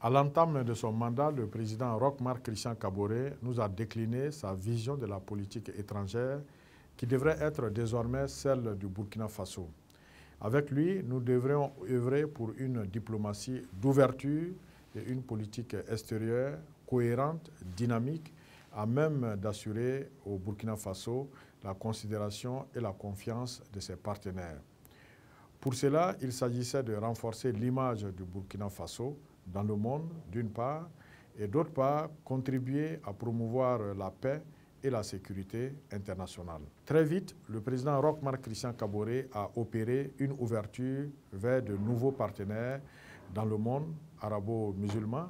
À l'entame de son mandat, le président Roch-Marc Christian Kaboré nous a décliné sa vision de la politique étrangère qui devrait être désormais celle du Burkina Faso. Avec lui, nous devrions œuvrer pour une diplomatie d'ouverture et une politique extérieure cohérente, dynamique, à même d'assurer au Burkina Faso la considération et la confiance de ses partenaires. Pour cela, il s'agissait de renforcer l'image du Burkina Faso dans le monde, d'une part, et d'autre part, contribuer à promouvoir la paix et la sécurité internationale. Très vite, le président Roch-Marc Christian Kaboré a opéré une ouverture vers de nouveaux partenaires dans le monde arabo-musulman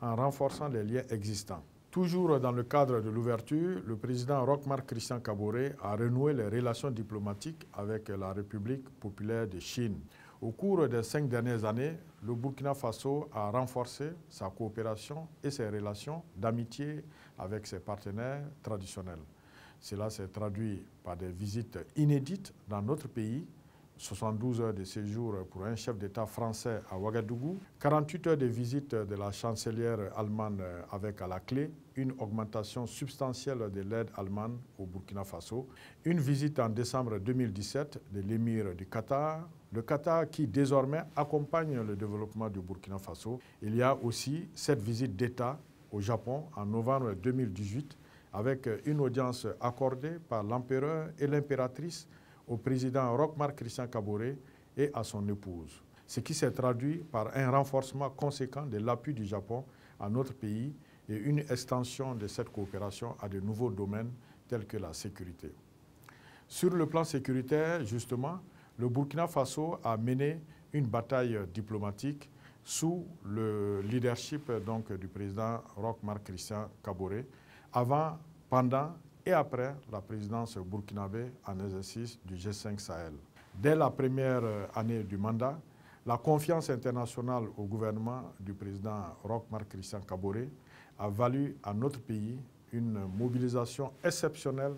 en renforçant les liens existants. Toujours dans le cadre de l'ouverture, le président Roch-Marc Christian Kaboré a renoué les relations diplomatiques avec la République populaire de Chine. Au cours des 5 dernières années, le Burkina Faso a renforcé sa coopération et ses relations d'amitié avec ses partenaires traditionnels. Cela s'est traduit par des visites inédites dans notre pays, 72 heures de séjour pour un chef d'État français à Ouagadougou, 48 heures de visite de la chancelière allemande avec à la clé une augmentation substantielle de l'aide allemande au Burkina Faso, une visite en décembre 2017 de l'émir du Qatar, le Qatar qui désormais accompagne le développement du Burkina Faso. Il y a aussi cette visite d'État au Japon en novembre 2018 avec une audience accordée par l'empereur et l'impératrice au président Roch-Marc Christian Kaboré et à son épouse, ce qui s'est traduit par un renforcement conséquent de l'appui du Japon à notre pays et une extension de cette coopération à de nouveaux domaines tels que la sécurité. Sur le plan sécuritaire, justement, le Burkina Faso a mené une bataille diplomatique sous le leadership du président Roch-Marc Christian Kaboré, avant, pendant et après la présidence burkinabé en exercice du G5 Sahel. Dès la première année du mandat, la confiance internationale au gouvernement du président Roch-Marc Christian Kaboré a valu à notre pays une mobilisation exceptionnelle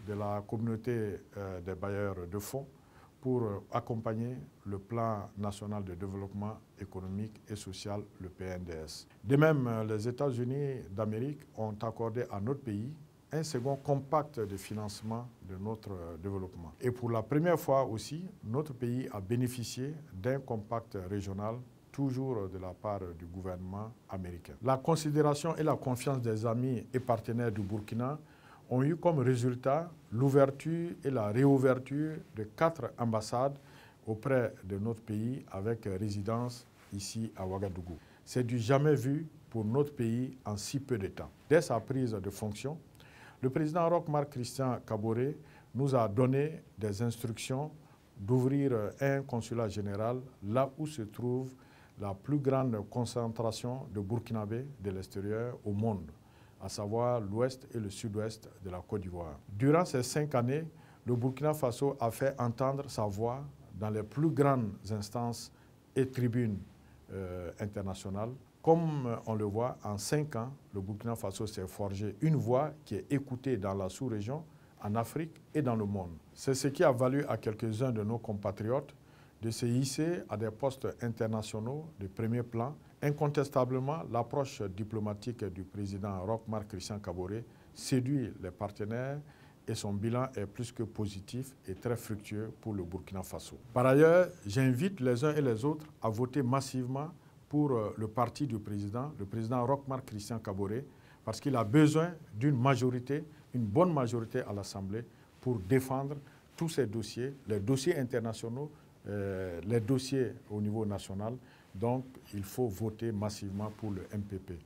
de la communauté des bailleurs de fonds pour accompagner le plan national de développement économique et social, le PNDS. De même, les États-Unis d'Amérique ont accordé à notre pays un second compact de financement de notre développement. Et pour la première fois aussi, notre pays a bénéficié d'un compact régional, toujours de la part du gouvernement américain. La considération et la confiance des amis et partenaires du Burkina ont eu comme résultat l'ouverture et la réouverture de 4 ambassades auprès de notre pays avec résidence ici à Ouagadougou. C'est du jamais vu pour notre pays en si peu de temps. Dès sa prise de fonction, le président Roch-Marc Christian Kaboré nous a donné des instructions d'ouvrir un consulat général là où se trouve la plus grande concentration de Burkinabés de l'extérieur au monde, à savoir l'ouest et le sud-ouest de la Côte d'Ivoire. Durant ces 5 années, le Burkina Faso a fait entendre sa voix dans les plus grandes instances et tribunes internationales. Comme on le voit, en 5 ans, le Burkina Faso s'est forgé une voix qui est écoutée dans la sous-région, en Afrique et dans le monde. C'est ce qui a valu à quelques-uns de nos compatriotes de se hisser à des postes internationaux de premier plan. Incontestablement, l'approche diplomatique du président Roch-Marc Christian Kaboré séduit les partenaires et son bilan est plus que positif et très fructueux pour le Burkina Faso. Par ailleurs, j'invite les uns et les autres à voter massivement pour le parti du président, le président Roch-Marc Christian Kaboré, parce qu'il a besoin d'une majorité, une bonne majorité à l'Assemblée pour défendre tous ces dossiers, les dossiers internationaux, les dossiers au niveau national. Donc, il faut voter massivement pour le MPP.